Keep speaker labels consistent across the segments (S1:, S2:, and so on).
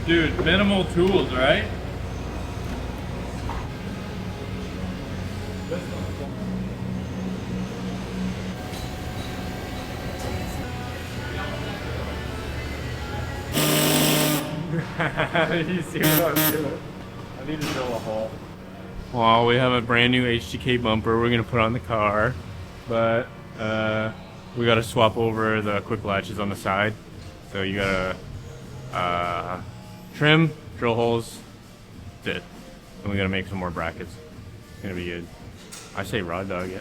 S1: Dude, minimal tools, right? You see what I'm doing? I need to drill a hole. Well, we have a brand new HTK bumper we're gonna put on the car, but we gotta swap over the quick latches on the side. So you gotta trim, drill holes, that's it. And we gotta make some more brackets. It's gonna be good. I say raw dog, yeah.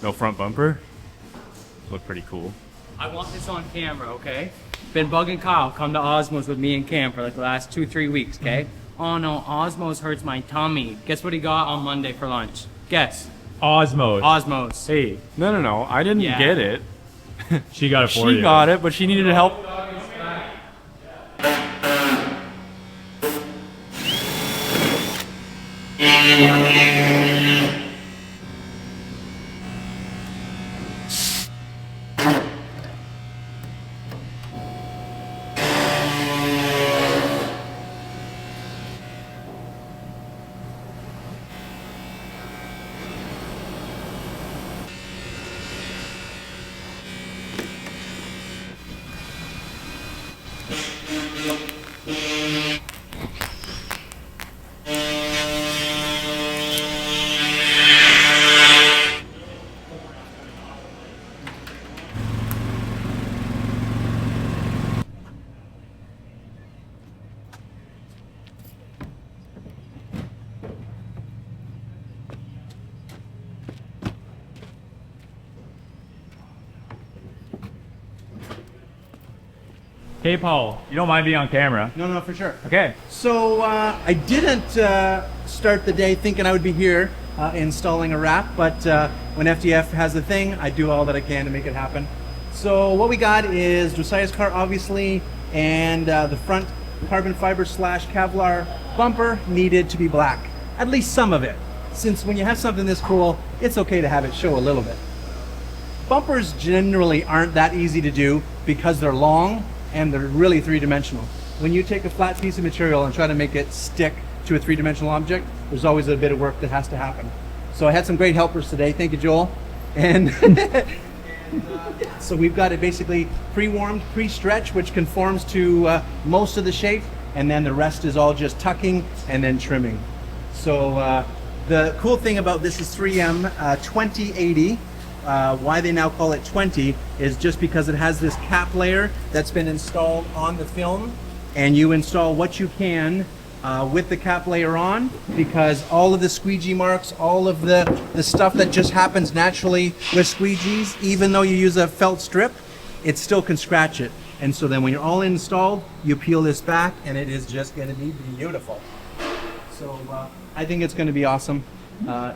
S1: No front bumper. Look pretty cool.
S2: I want this on camera, okay? Been bugging Kyle, come to Osmos with me and Cam for like the last 2-3 weeks, okay? Oh no, Osmos hurts my tummy. Guess what he got on Monday for lunch? Guess.
S1: Osmos.
S2: Osmos.
S1: Hey, no. I didn't get it.
S3: She got it for you.
S1: She got it, but she needed help.
S3: Hey, Paul, you don't mind being on camera?
S4: No, for sure.
S3: Okay.
S4: So I didn't start the day thinking I would be here installing a wrap, but when FDF has a thing, I do all that I can to make it happen. So what we got is Josiah's car, obviously, and the front carbon fiber / Kevlar bumper needed to be black. At least some of it. Since when you have something this cool, it's okay to have it show a little bit. Bumpers generally aren't that easy to do because they're long and they're really three-dimensional. When you take a flat piece of material and try to make it stick to a three-dimensional object, there's always a bit of work that has to happen. So I had some great helpers today. Thank you, Joel. And so we've got it basically pre-warmed, pre-stretched, which conforms to most of the shape, and then the rest is all just tucking and then trimming. So the cool thing about this is 3M 2080. Why they now call it 20 is just because it has this cap layer that's been installed on the film, and you install what you can with the cap layer on, because all of the squeegee marks, all of the stuff that just happens naturally with squeegees, even though you use a felt strip, it still can scratch it. And so then when you're all installed, you peel this back and it is just going to be beautiful. So I think it's going to be awesome.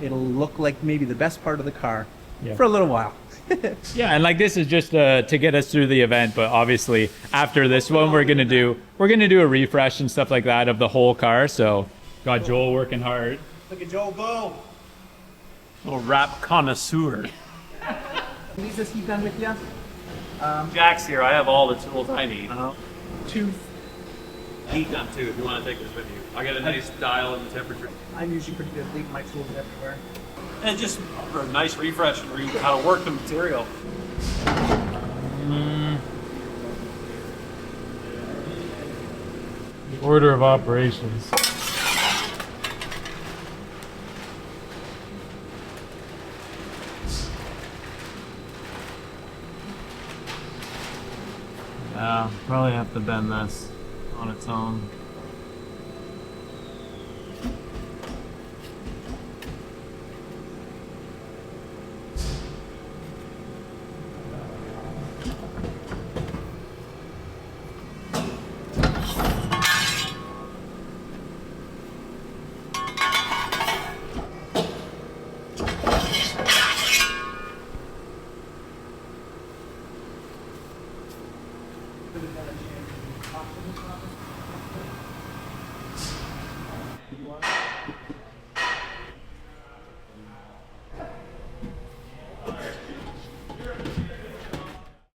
S4: It'll look like maybe the best part of the car. Yeah. For a little while.
S3: Yeah, and like this is just to get us through the event, but obviously after this one we're gonna do a refresh and stuff like that of the whole car. So got Joel working hard.
S4: Look at Joel go.
S1: Little wrap connoisseur.
S4: Lisa's he done with you?
S1: Jack's here. I have all the tools I need.
S4: Two.
S1: Heat gun too, if you want to take this with you. I got a nice dial and the temperature.
S4: I'm usually pretty good at leaving my tools everywhere.
S1: And just for a nice refresh and how to work the material.
S3: The order of operations.
S1: Yeah, probably have to bend this on its own.